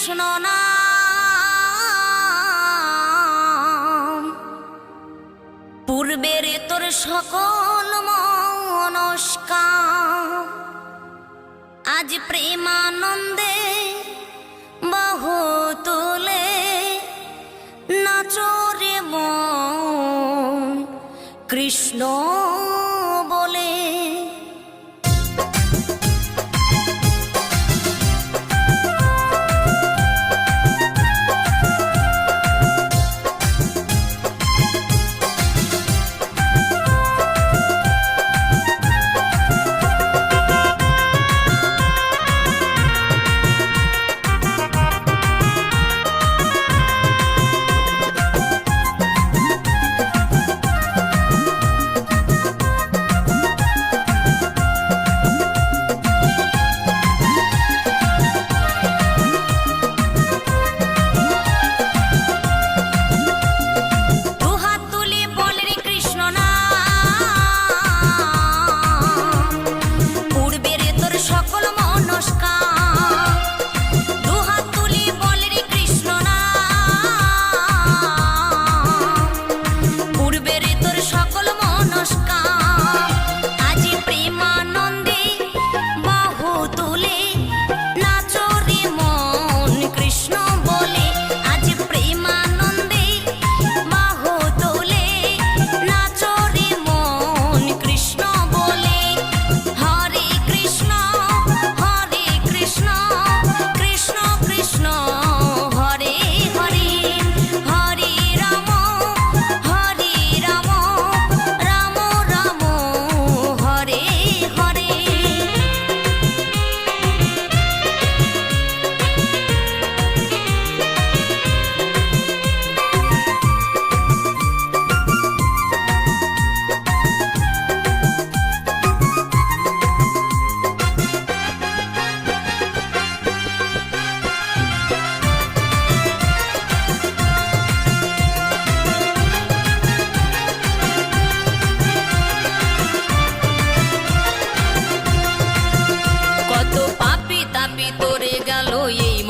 কৃষ্ণ নাম, পূর্বের তোর সকল মনস্কাম, আজ প্রেমানন্দে বাহু তুলে নাচরে মন কৃষ্ণ বলে।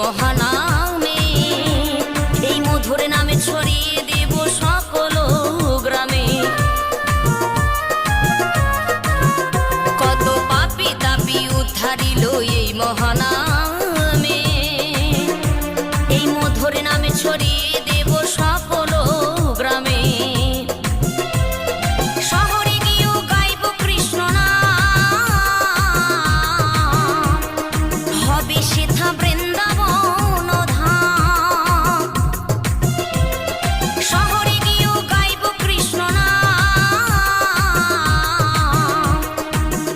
মহানামে এই মধুর নামে ছড়িয়ে দেব সকল গ্রামে। কত পাপী তাপী উদ্ধারিল এই মহানামে, এই মধুর নামে ছড়িয়ে দেব সকল গ্রামে। শহরে গিয়েও গাইব কৃষ্ণ নাম, হবে সেথা বৃন্দাবন ধাম। শহরে গিয়েও গাইব কৃষ্ণ নাম,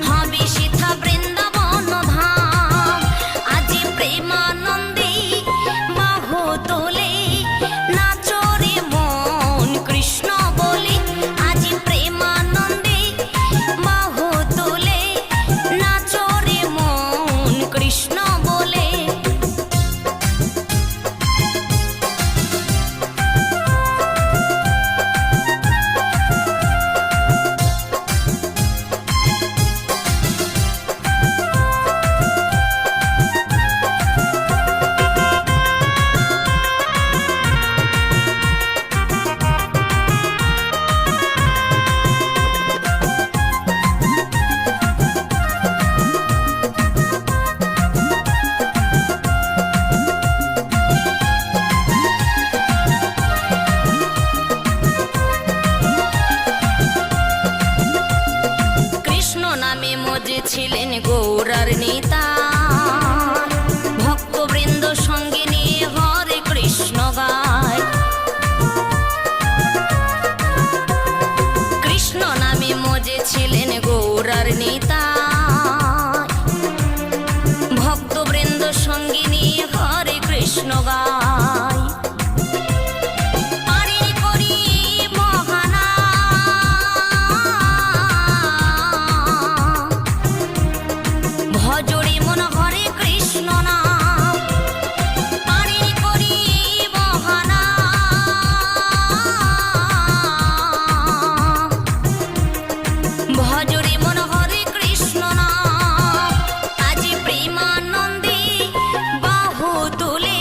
হবে সেথা বৃন্দাবন ধাম। আজ প্রেমানন্দে বাহু তোলে নাচরে মন কৃষ্ণ বলে। আজ প্রেমানন্দে বাহু তোলে নাচরে মন কৃষ্ণ বলে। কৃষ্ণ নামে মজেছিলেন গৌরার নেতা, ভক্তবৃন্দ সঙ্গে নিয়ে হরে কৃষ্ণ গায়। কৃষ্ণ নামে মজেছিলেন গৌরার নেতা, ভক্তবৃন্দ সঙ্গে নিয়ে হরে কৃষ্ণ গায়। ভজরে মন হরে কৃষ্ণ নাম, পারি করি বহানা। ভজরে মন হরে কৃষ্ণ নাম, আজ প্রেমানন্দে বাহু তুলে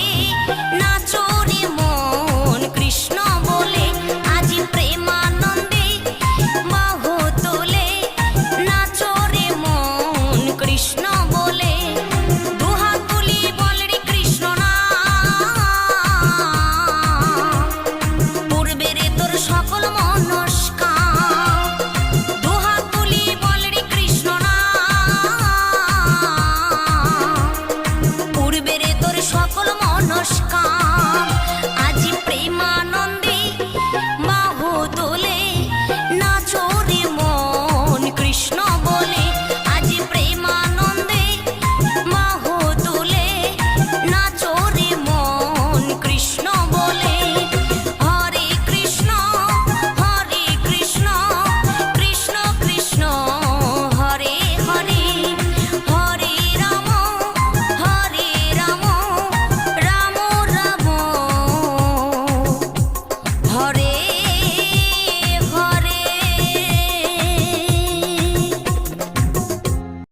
হরে